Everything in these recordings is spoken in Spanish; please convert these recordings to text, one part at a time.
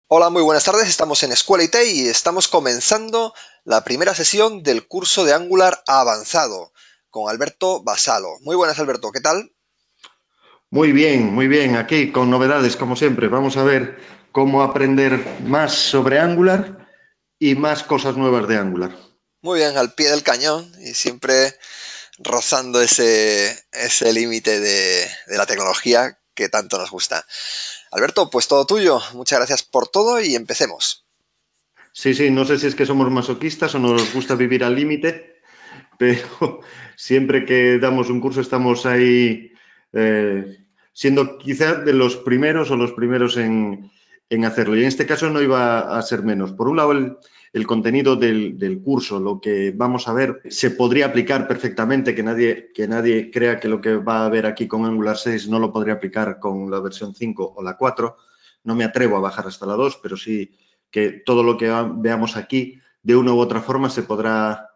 Hola, muy buenas tardes. Estamos en Escuela IT y estamos comenzando la primera sesión del curso de Angular avanzado con Alberto Basalo. Muy buenas, Alberto. ¿Qué tal? Muy bien. Aquí con novedades, como siempre. Vamos a ver cómo aprender más sobre Angular y más cosas nuevas de Angular. Muy bien, al pie del cañón y siempre rozando ese límite de la tecnología que tanto nos gusta. Alberto, pues todo tuyo. Muchas gracias por todo y empecemos. Sí, no sé si es que somos masoquistas o nos gusta vivir al límite, pero siempre que damos un curso estamos ahí siendo quizá de los primeros o los primeros en hacerlo. Y en este caso no iba a ser menos. Por un lado, el contenido del curso, lo que vamos a ver, se podría aplicar perfectamente, que nadie crea que lo que va a ver aquí con Angular 6 no lo podría aplicar con la versión 5 o la 4. No me atrevo a bajar hasta la 2, pero sí que todo lo que veamos aquí, de una u otra forma, se podrá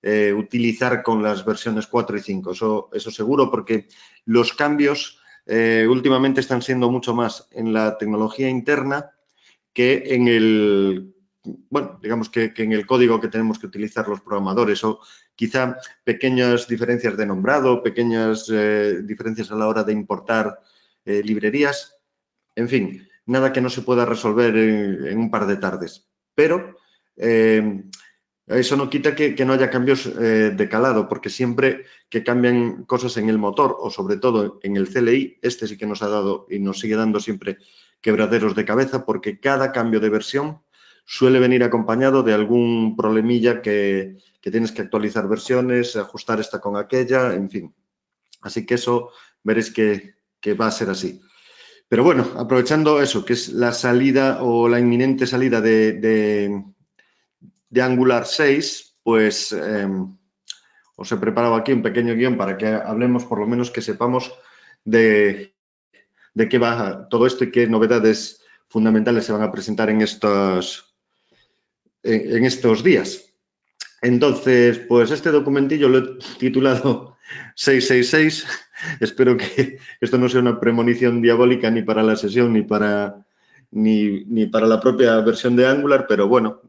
utilizar con las versiones 4 y 5. Eso seguro, porque los cambios últimamente están siendo mucho más en la tecnología interna que en el, bueno, digamos que en el código que tenemos que utilizar los programadores, o quizá pequeñas diferencias de nombrado, pequeñas diferencias a la hora de importar librerías, en fin, nada que no se pueda resolver en un par de tardes. Pero eso no quita que no haya cambios de calado, porque siempre que cambian cosas en el motor o sobre todo en el CLI, este sí que nos ha dado y nos sigue dando siempre quebraderos de cabeza, porque cada cambio de versión suele venir acompañado de algún problemilla que tienes que actualizar versiones, ajustar esta con aquella, en fin. Así que eso veréis que va a ser así. Pero bueno, aprovechando eso, que es la salida o la inminente salida de Angular 6, pues os he preparado aquí un pequeño guión para que hablemos, por lo menos que sepamos de qué va todo esto y qué novedades fundamentales se van a presentar en estos días. Entonces, pues este documentillo lo he titulado 666. Espero que esto no sea una premonición diabólica ni para la sesión ni para la propia versión de Angular, pero bueno,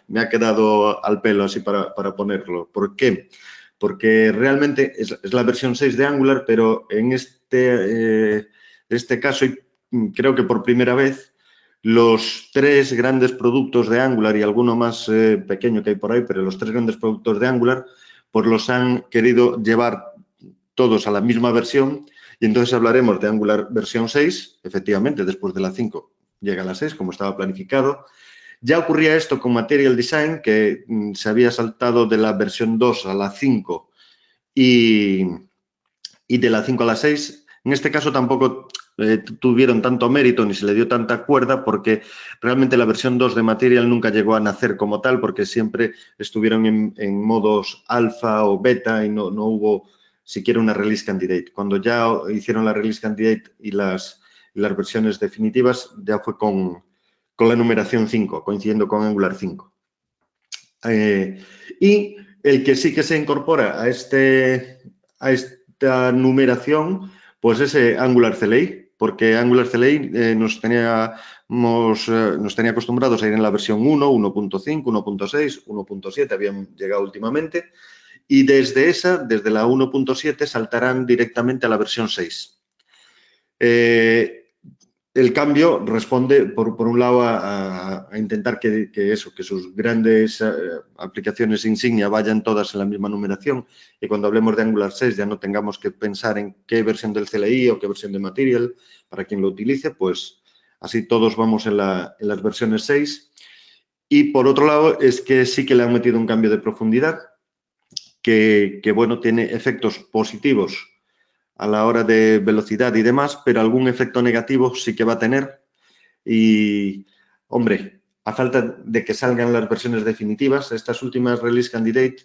me ha quedado al pelo así para ponerlo. ¿Por qué? Porque realmente es la versión 6 de Angular, pero en este caso, y creo que por primera vez, los tres grandes productos de Angular y alguno más pequeño que hay por ahí, pero los tres grandes productos de Angular, pues los han querido llevar todos a la misma versión y entonces hablaremos de Angular versión 6, efectivamente, después de la 5 llega la 6, como estaba planificado. Ya ocurría esto con Material Design, que se había saltado de la versión 2 a la 5 y, y de la 5 a la 6. En este caso tampoco tuvieron tanto mérito ni se le dio tanta cuerda porque realmente la versión 2 de Material nunca llegó a nacer como tal porque siempre estuvieron en modos alfa o beta y no hubo siquiera una release candidate. Cuando ya hicieron la release candidate y las versiones definitivas ya fue con la numeración 5, coincidiendo con Angular 5. Y el que sí que se incorpora a esta numeración, pues es Angular CLI, porque Angular CLI nos tenía acostumbrados a ir en la versión 1, 1.5, 1.6, 1.7, habían llegado últimamente, y desde la 1.7 saltarán directamente a la versión 6. El cambio responde, por un lado, a intentar que sus grandes aplicaciones insignia vayan todas en la misma numeración y cuando hablemos de Angular 6 ya no tengamos que pensar en qué versión del CLI o qué versión de Material para quien lo utilice, pues así todos vamos en las versiones 6. Y por otro lado, es que sí que le han metido un cambio de profundidad bueno, tiene efectos positivos a la hora de velocidad y demás, pero algún efecto negativo sí que va a tener. Y, hombre, a falta de que salgan las versiones definitivas, estas últimas release candidate,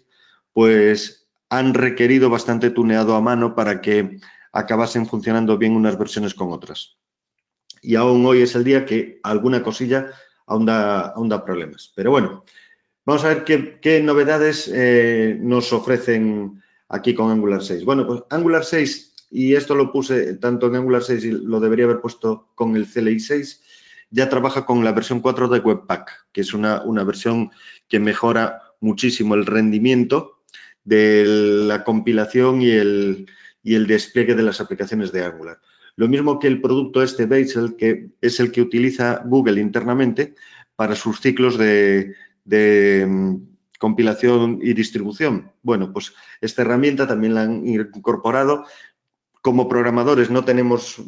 pues han requerido bastante tuneado a mano para que acabasen funcionando bien unas versiones con otras. Y aún hoy es el día que alguna cosilla aún da problemas. Pero bueno, vamos a ver qué novedades nos ofrecen aquí con Angular 6. Bueno, pues Angular 6, y esto lo puse tanto en Angular 6 y lo debería haber puesto con el CLI 6, ya trabaja con la versión 4 de Webpack, que es una versión que mejora muchísimo el rendimiento de la compilación y el despliegue de las aplicaciones de Angular. Lo mismo que el producto Bazel, que es el que utiliza Google internamente para sus ciclos de compilación y distribución. Bueno, pues esta herramienta también la han incorporado. Como programadores no tenemos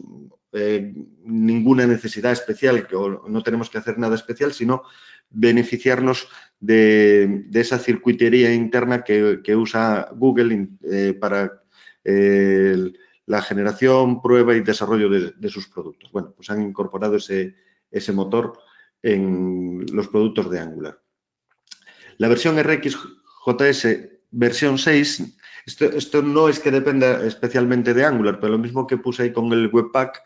ninguna necesidad especial, o no tenemos que hacer nada especial, sino beneficiarnos de esa circuitería interna que usa Google para la generación, prueba y desarrollo de sus productos. Bueno, pues han incorporado ese motor en los productos de Angular. La versión RxJS versión 6, esto no es que dependa especialmente de Angular, pero lo mismo que puse ahí con el Webpack,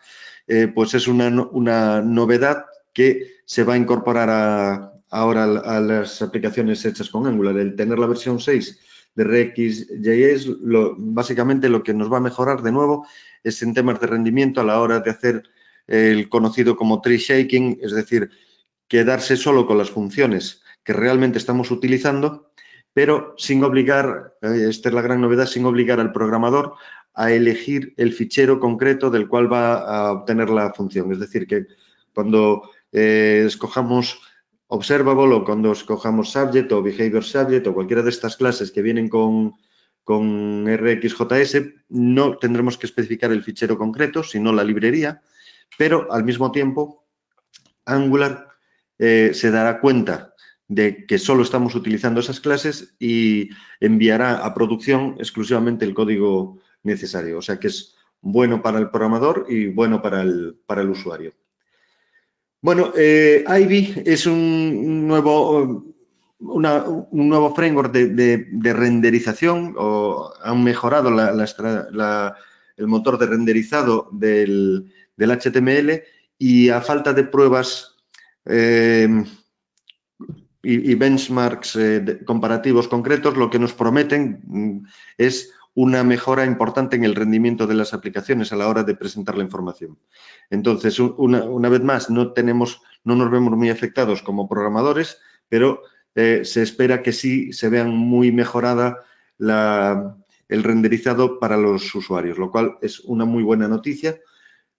pues es una novedad que se va a incorporar ahora a las aplicaciones hechas con Angular. El tener la versión 6 de RxJS, básicamente lo que nos va a mejorar de nuevo es en temas de rendimiento a la hora de hacer el conocido como tree shaking, es decir, quedarse solo con las funciones que realmente estamos utilizando, pero sin obligar, esta es la gran novedad, sin obligar al programador a elegir el fichero concreto del cual va a obtener la función. Es decir, que cuando escojamos Observable o cuando escojamos Subject o Behavior Subject o cualquiera de estas clases que vienen con RxJS, no tendremos que especificar el fichero concreto, sino la librería, pero al mismo tiempo Angular se dará cuenta de que solo estamos utilizando esas clases y enviará a producción exclusivamente el código necesario. O sea que es bueno para el programador y bueno para el usuario. Bueno, Ivy es un nuevo framework de renderización, o han mejorado el motor de renderizado del HTML, y a falta de pruebas y benchmarks comparativos concretos, lo que nos prometen es una mejora importante en el rendimiento de las aplicaciones a la hora de presentar la información. Entonces, una vez más, no nos vemos muy afectados como programadores, pero se espera que sí se vean muy mejorada el renderizado para los usuarios, lo cual es una muy buena noticia,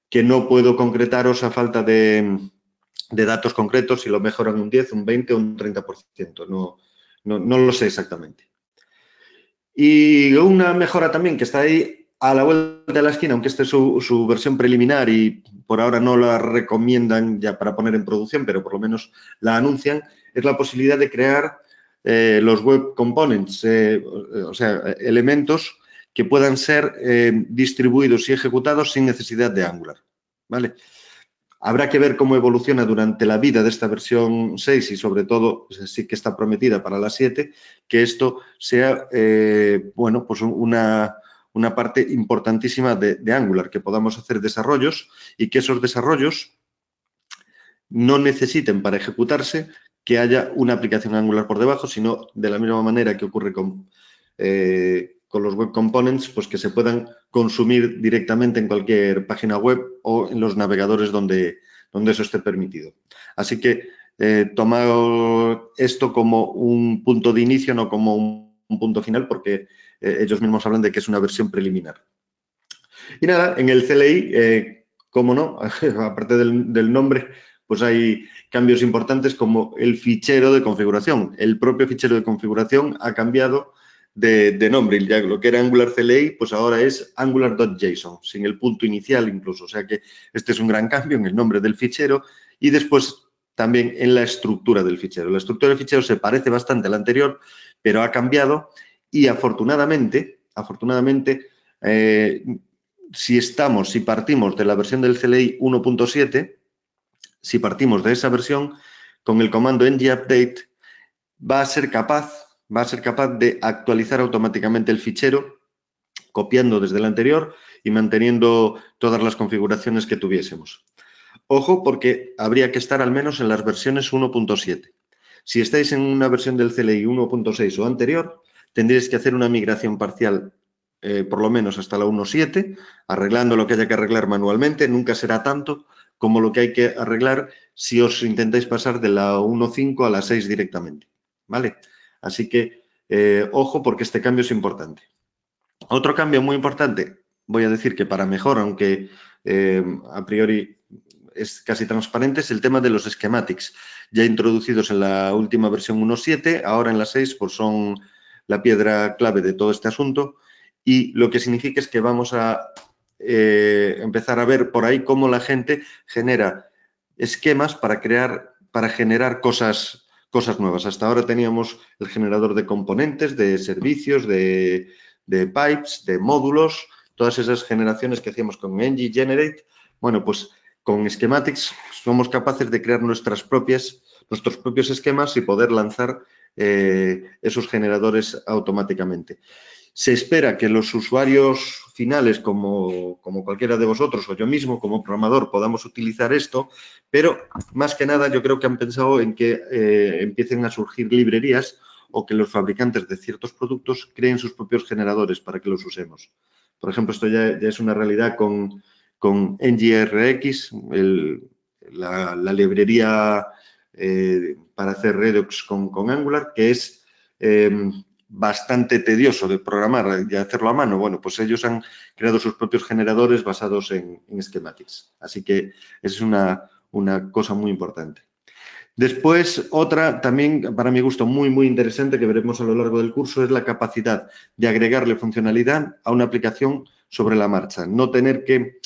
que no puedo concretaros a falta de datos concretos si lo mejoran un 10, un 20 o un 30%. No lo sé exactamente. Y una mejora también que está ahí a la vuelta de la esquina, aunque esta es su versión preliminar y por ahora no la recomiendan ya para poner en producción, pero por lo menos la anuncian, es la posibilidad de crear los web components, o sea, elementos que puedan ser distribuidos y ejecutados sin necesidad de Angular, ¿vale? Habrá que ver cómo evoluciona durante la vida de esta versión 6 y sobre todo, pues sí que está prometida para la 7, que esto sea, bueno, pues una parte importantísima de Angular, que podamos hacer desarrollos y que esos desarrollos no necesiten para ejecutarse que haya una aplicación Angular por debajo, sino de la misma manera que ocurre con los web components, pues que se puedan consumir directamente en cualquier página web o en los navegadores donde eso esté permitido. Así que tomad esto como un punto de inicio, no como un punto final, porque ellos mismos hablan de que es una versión preliminar. Y nada, en el CLI, cómo no, aparte del nombre, pues hay cambios importantes como el fichero de configuración. El propio fichero de configuración ha cambiado de nombre. Ya lo que era Angular CLI, pues ahora es angular.json, sin el punto inicial incluso. O sea que este es un gran cambio en el nombre del fichero y después también en la estructura del fichero. La estructura del fichero se parece bastante a la anterior, pero ha cambiado y afortunadamente, si partimos de la versión del CLI 1.7, si partimos de esa versión, con el comando ngupdate va a ser capaz de actualizar automáticamente el fichero, copiando desde el anterior y manteniendo todas las configuraciones que tuviésemos. Ojo, porque habría que estar al menos en las versiones 1.7. Si estáis en una versión del CLI 1.6 o anterior, tendréis que hacer una migración parcial por lo menos hasta la 1.7, arreglando lo que haya que arreglar manualmente. Nunca será tanto, como lo que hay que arreglar si os intentáis pasar de la 1.5 a la 6 directamente, ¿vale? Así que, ojo, porque este cambio es importante. Otro cambio muy importante, voy a decir que para mejor, aunque a priori es casi transparente, es el tema de los schematics, ya introducidos en la última versión 1.7, ahora en la 6 pues son la piedra clave de todo este asunto, y lo que significa es que vamos a empezar a ver por ahí cómo la gente genera esquemas para generar cosas nuevas. Hasta ahora teníamos el generador de componentes, de servicios, de pipes, de módulos, todas esas generaciones que hacíamos con ng generate. Bueno, pues con schematics somos capaces de crear nuestros propios esquemas y poder lanzar esos generadores automáticamente. Se espera que los usuarios finales, como cualquiera de vosotros o yo mismo como programador, podamos utilizar esto, pero más que nada yo creo que han pensado en que empiecen a surgir librerías o que los fabricantes de ciertos productos creen sus propios generadores para que los usemos. Por ejemplo, esto ya es una realidad con NGRX, la librería para hacer Redux con Angular, que es bastante tedioso de programar y hacerlo a mano. Bueno, pues ellos han creado sus propios generadores basados en schematics. Así que es una cosa muy importante. Después, otra también, para mi gusto, muy interesante que veremos a lo largo del curso es la capacidad de agregarle funcionalidad a una aplicación sobre la marcha. No tener que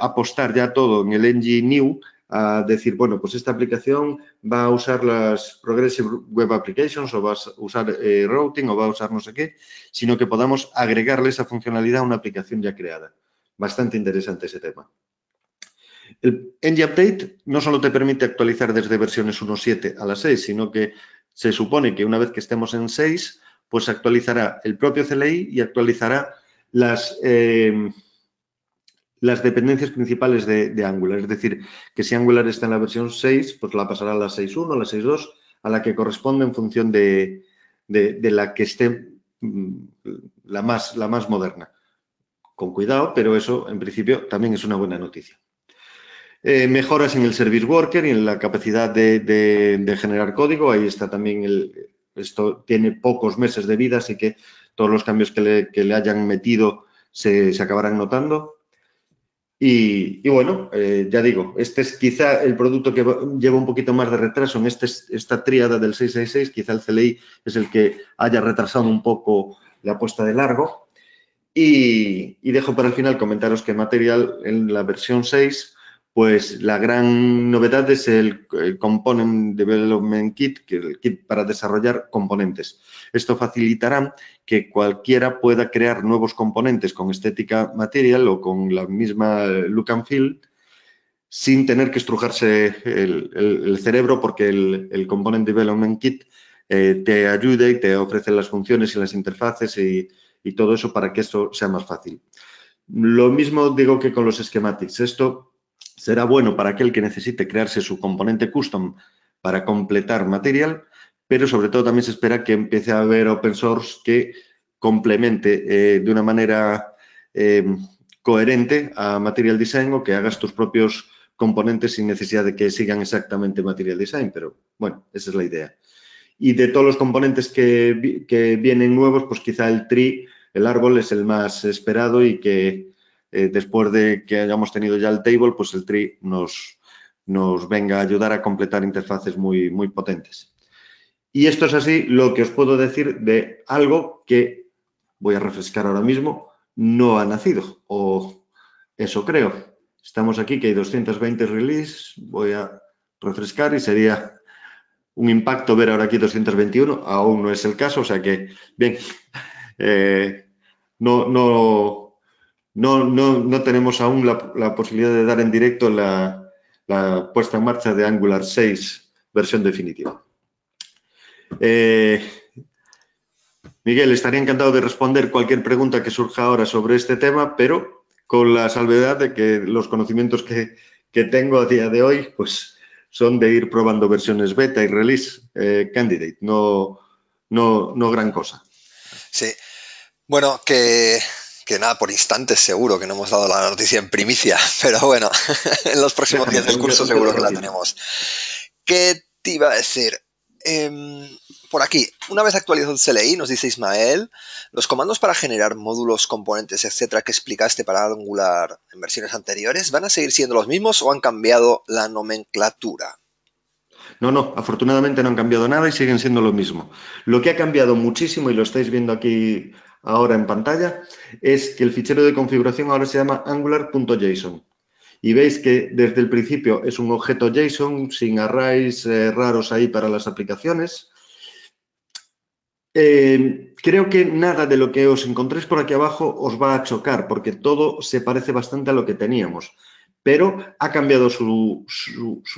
apostar ya todo en el ng new a decir, bueno, pues esta aplicación va a usar las Progressive Web Applications o va a usar routing o va a usar no sé qué, sino que podamos agregarle esa funcionalidad a una aplicación ya creada. Bastante interesante ese tema. El ng update no solo te permite actualizar desde versiones 1.7 a la 6, sino que se supone que una vez que estemos en 6, pues actualizará el propio CLI y actualizará las dependencias principales de Angular. Es decir, que si Angular está en la versión 6, pues la pasará a la 6.1, a la 6.2, a la que corresponde en función de la que esté la más moderna. Con cuidado, pero eso en principio también es una buena noticia. Mejoras en el Service Worker y en la capacidad de generar código. Ahí está también esto tiene pocos meses de vida, así que todos los cambios que le hayan metido se acabarán notando. Y bueno, ya digo, este es quizá el producto que lleva un poquito más de retraso en esta tríada del 666. Quizá el CLI es el que haya retrasado un poco la puesta de largo. Y dejo para el final comentaros que Material en la versión 6, pues la gran novedad es el Component Development Kit, que es el kit para desarrollar componentes. Esto facilitará que cualquiera pueda crear nuevos componentes con estética Material o con la misma look and feel sin tener que estrujarse el cerebro, porque el Component Development Kit te ayuda y te ofrece las funciones y las interfaces y todo eso para que esto sea más fácil. Lo mismo digo que con los schematics. Esto será bueno para aquel que necesite crearse su componente custom para completar Material, pero sobre todo también se espera que empiece a haber open source que complemente de una manera coherente a Material Design, o que hagas tus propios componentes sin necesidad de que sigan exactamente Material Design, pero bueno, esa es la idea. Y de todos los componentes que vienen nuevos, pues quizá el tree, el árbol, es el más esperado y que después de que hayamos tenido ya el table, pues el tree nos venga a ayudar a completar interfaces muy potentes. Y esto es así lo que os puedo decir de algo que, voy a refrescar ahora mismo, no ha nacido, o eso creo. Estamos aquí que hay 220 release, voy a refrescar y sería un impacto ver ahora aquí 221, aún no es el caso, o sea que, bien, no tenemos aún la posibilidad de dar en directo la puesta en marcha de Angular 6 versión definitiva. Miguel, estaría encantado de responder cualquier pregunta que surja ahora sobre este tema, pero con la salvedad de que los conocimientos que tengo a día de hoy, pues son de ir probando versiones beta y release candidate, no gran cosa. Sí. Bueno, que que nada, por instantes seguro que no hemos dado la noticia en primicia, pero bueno, en los próximos días del curso seguro que la tenemos. ¿Qué te iba a decir? Por aquí, una vez actualizado el CLI, nos dice Ismael, los comandos para generar módulos, componentes, etcétera, que explicaste para Angular en versiones anteriores, ¿van a seguir siendo los mismos o han cambiado la nomenclatura? No, afortunadamente no han cambiado nada y siguen siendo lo mismo. Lo que ha cambiado muchísimo, y lo estáis viendo aquí ahora en pantalla, es que el fichero de configuración ahora se llama angular.json. Y veis que desde el principio es un objeto JSON sin arrays raros ahí para las aplicaciones. Creo que nada de lo que os encontréis por aquí abajo os va a chocar, porque todo se parece bastante a lo que teníamos. Pero ha cambiado su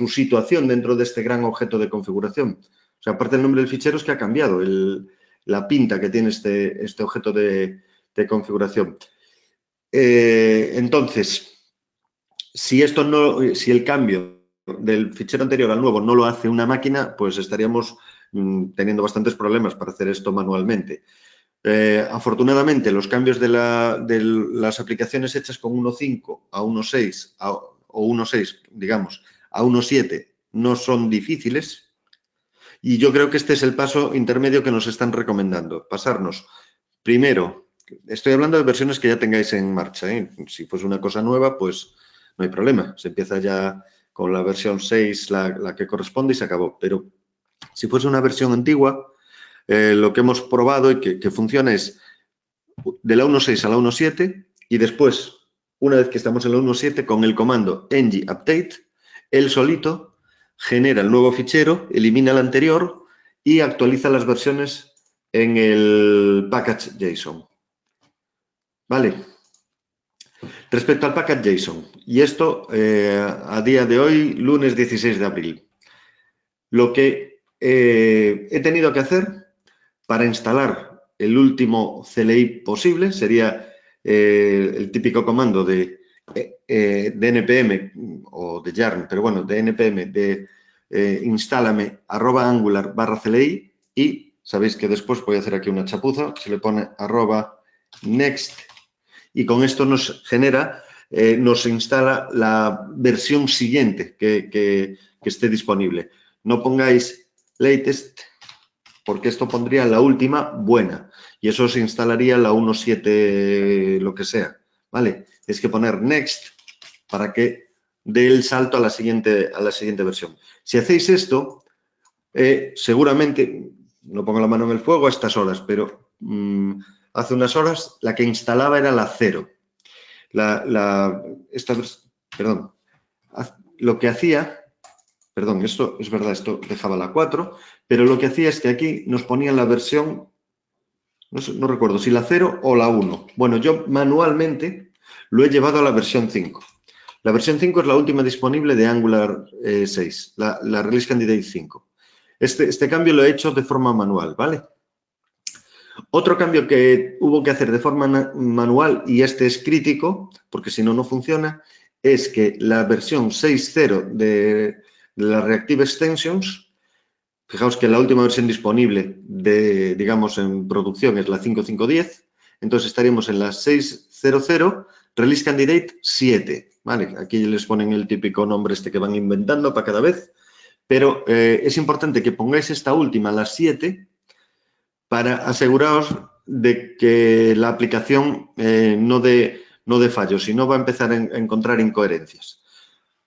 situación dentro de este gran objeto de configuración. O sea, aparte del nombre del fichero es que ha cambiado la pinta que tiene este objeto de configuración. Entonces, si el cambio del fichero anterior al nuevo no lo hace una máquina, pues estaríamos teniendo bastantes problemas para hacer esto manualmente. Afortunadamente, los cambios de las aplicaciones hechas con 1.5 a 1.6 o 1.6, digamos, a 1.7 no son difíciles y yo creo que este es el paso intermedio que nos están recomendando. Pasarnos, primero, estoy hablando de versiones que ya tengáis en marcha, ¿eh? Si fuese una cosa nueva, pues no hay problema. Se empieza ya con la versión 6, la que corresponde y se acabó. Pero si fuese una versión antigua, lo que hemos probado y que funciona es de la 1.6 a la 1.7 y después, una vez que estamos en la 1.7, con el comando ng-update, él solito genera el nuevo fichero, elimina el anterior y actualiza las versiones en el package JSON. ¿Vale? Respecto al package JSON, y esto a día de hoy, lunes 16 de abril, lo que he tenido que hacer para instalar el último CLI posible sería el típico comando de npm o de yarn, pero bueno, de npm de instálame @angular/CLI y sabéis que después voy a hacer aquí una chapuza, se le pone @next y con esto nos genera, nos instala la versión siguiente que esté disponible. No pongáis latest porque esto pondría la última buena y eso se instalaría la 1.7 lo que sea, ¿vale? Es que poner next para que dé el salto a la siguiente versión. Si hacéis esto, seguramente, no pongo la mano en el fuego a estas horas, pero hace unas horas la que instalaba era la 0. Perdón, lo que hacía... Perdón, esto es verdad, esto dejaba la 4, pero lo que hacía es que aquí nos ponían la versión, no recuerdo si la 0 o la 1. Bueno, yo manualmente lo he llevado a la versión 5. La versión 5 es la última disponible de Angular 6, la Release Candidate 5. Este cambio lo he hecho de forma manual, ¿vale? Otro cambio que hubo que hacer de forma manual, y este es crítico, porque si no, no funciona, es que la versión 6.0 de las Reactive Extensions, fijaos que la última versión disponible digamos, en producción es la 5.5.10, entonces estaríamos en la 6.0.0, Release Candidate 7, ¿vale? Aquí les ponen el típico nombre que van inventando para cada vez, pero es importante que pongáis esta última, la 7, para aseguraros de que la aplicación no dé fallos, si no va a empezar a encontrar incoherencias.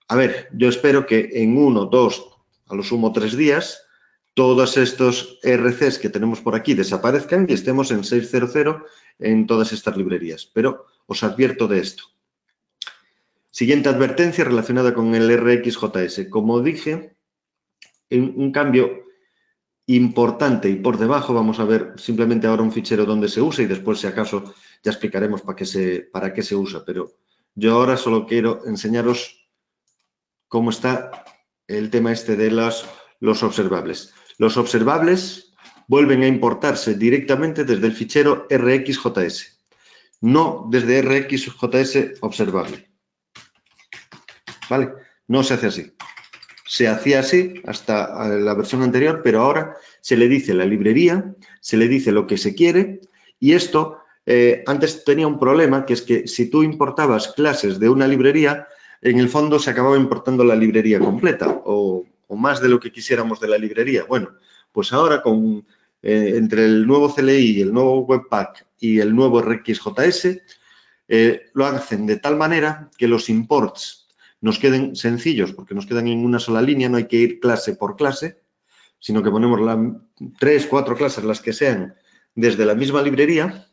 A ver, yo espero que en 1, 2, a lo sumo 3 días, todos estos RCs que tenemos por aquí desaparezcan y estemos en 6.0.0 en todas estas librerías. Pero os advierto de esto. Siguiente advertencia relacionada con el RxJS. Como dije, un cambio importante y por debajo vamos a ver simplemente ahora un fichero donde se usa y después, si acaso, ya explicaremos para qué se usa. Pero yo ahora solo quiero enseñaros cómo está el tema este de los observables. Los observables vuelven a importarse directamente desde el fichero RxJS, no desde RxJS observable. ¿Vale? No se hace así. Se hacía así hasta la versión anterior, pero ahora se le dice la librería, se le dice lo que se quiere y esto antes tenía un problema, que es que si tú importabas clases de una librería, en el fondo se acababa importando la librería completa o más de lo que quisiéramos de la librería. Bueno, pues ahora entre el nuevo CLI, el nuevo Webpack y el nuevo RxJS, lo hacen de tal manera que los imports nos queden sencillos, porque nos quedan en una sola línea, no hay que ir clase por clase, sino que ponemos 3, 4 clases, las que sean, desde la misma librería,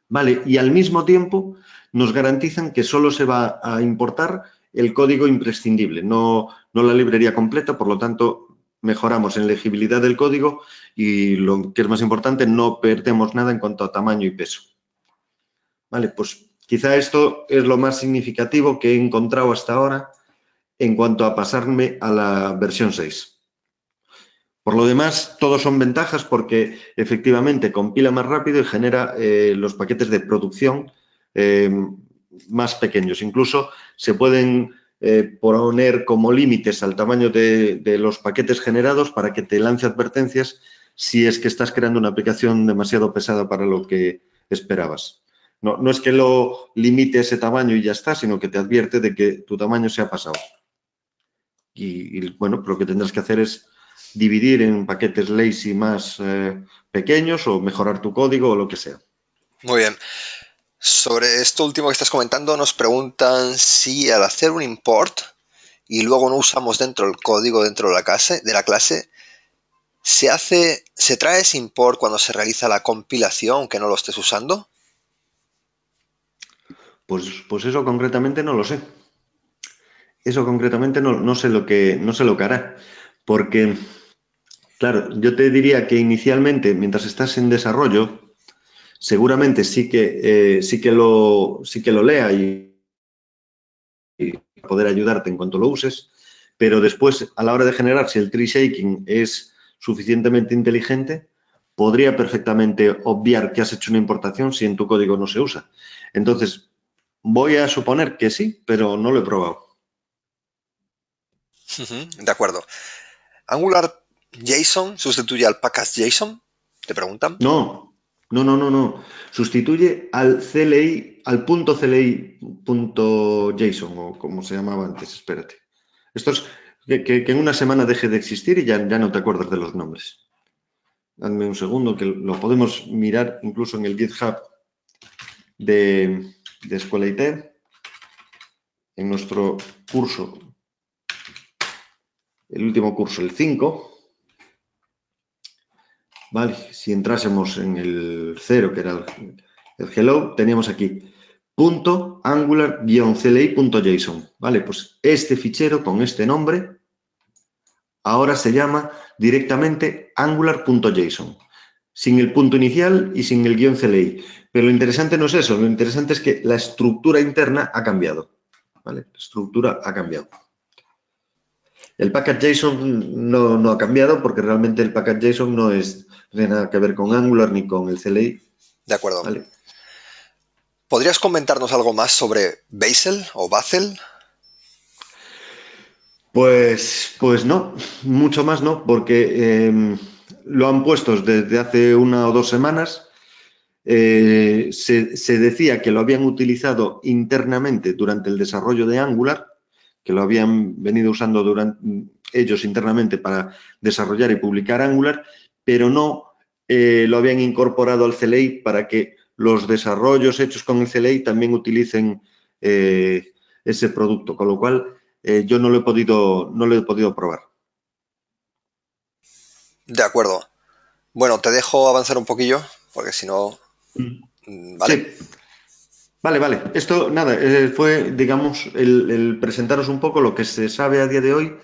¿vale? Y al mismo tiempo nos garantizan que solo se va a importar el código imprescindible, no la librería completa, por lo tanto, mejoramos en legibilidad del código y lo que es más importante, no perdemos nada en cuanto a tamaño y peso. Vale, pues quizá esto es lo más significativo que he encontrado hasta ahora en cuanto a pasarme a la versión 6. Por lo demás, todos son ventajas porque efectivamente compila más rápido y genera los paquetes de producción más pequeños. Incluso se pueden poner como límites al tamaño de los paquetes generados para que te lance advertencias si es que estás creando una aplicación demasiado pesada para lo que esperabas. No es que lo limite ese tamaño y ya está, sino que te advierte de que tu tamaño se ha pasado. Y bueno, lo que tendrás que hacer es dividir en paquetes lazy más pequeños o mejorar tu código o lo que sea. Muy bien. Sobre esto último que estás comentando, nos preguntan si al hacer un import y luego no usamos dentro el código dentro de la clase, ¿se trae ese import cuando se realiza la compilación, aunque no lo estés usando? Pues eso concretamente no lo sé. Eso concretamente no sé lo que hará. Porque, claro, yo te diría que inicialmente, mientras estás en desarrollo, seguramente sí que lo lea y poder ayudarte en cuanto lo uses, pero después, a la hora de generar, si el tree shaking es suficientemente inteligente, podría perfectamente obviar que has hecho una importación si en tu código no se usa. Entonces, voy a suponer que sí, pero no lo he probado. De acuerdo. ¿Angular JSON sustituye al package JSON? ¿Te preguntan? No. Sustituye al CLI, al punto CLI punto JSON o como se llamaba antes, espérate. Esto es que en una semana deje de existir y ya no te acuerdas de los nombres. Dame un segundo que lo podemos mirar incluso en el GitHub de Escuela IT, en nuestro curso, el último curso, el 5. Vale, si entrásemos en el 0, que era el hello, teníamos aquí punto angular-cli.json. Vale, pues este fichero con este nombre ahora se llama directamente angular.json, sin el punto inicial y sin el guión CLI. Pero lo interesante no es eso, lo interesante es que la estructura interna ha cambiado. ¿Vale? La estructura ha cambiado. El package JSON no ha cambiado porque realmente el package JSON no tiene nada que ver con Angular ni con el CLI. De acuerdo. ¿Vale? ¿Podrías comentarnos algo más sobre Bazel o Bazel? Pues no, mucho más no, porque lo han puesto desde hace 1 o 2 semanas. Se decía que lo habían utilizado internamente durante el desarrollo de Angular, que lo habían venido usando ellos internamente para desarrollar y publicar Angular, pero no lo habían incorporado al CLI para que los desarrollos hechos con el CLI también utilicen ese producto, con lo cual yo no lo he podido probar. De acuerdo. Bueno, te dejo avanzar un poquillo, porque si no... ¿Vale? Sí. Vale. Esto, nada, fue, digamos, el presentaros un poco lo que se sabe a día de hoy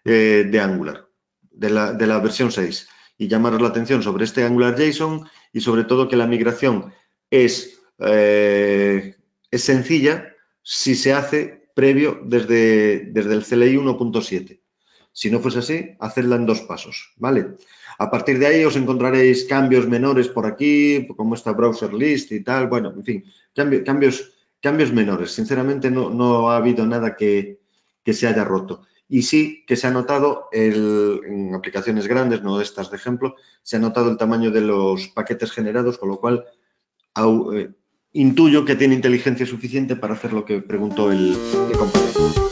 de Angular, de la versión 6, y llamaros la atención sobre este Angular JSON y sobre todo que la migración es sencilla si se hace previo desde el CLI 1.7. Si no fuese así, hacedla en 2 pasos, ¿vale? A partir de ahí os encontraréis cambios menores por aquí, como esta browser list y tal. Bueno, en fin, cambios menores. Sinceramente, no ha habido nada que se haya roto. Y sí que se ha notado, en aplicaciones grandes, no estas de ejemplo, se ha notado el tamaño de los paquetes generados, con lo cual intuyo que tiene inteligencia suficiente para hacer lo que preguntó el compañero.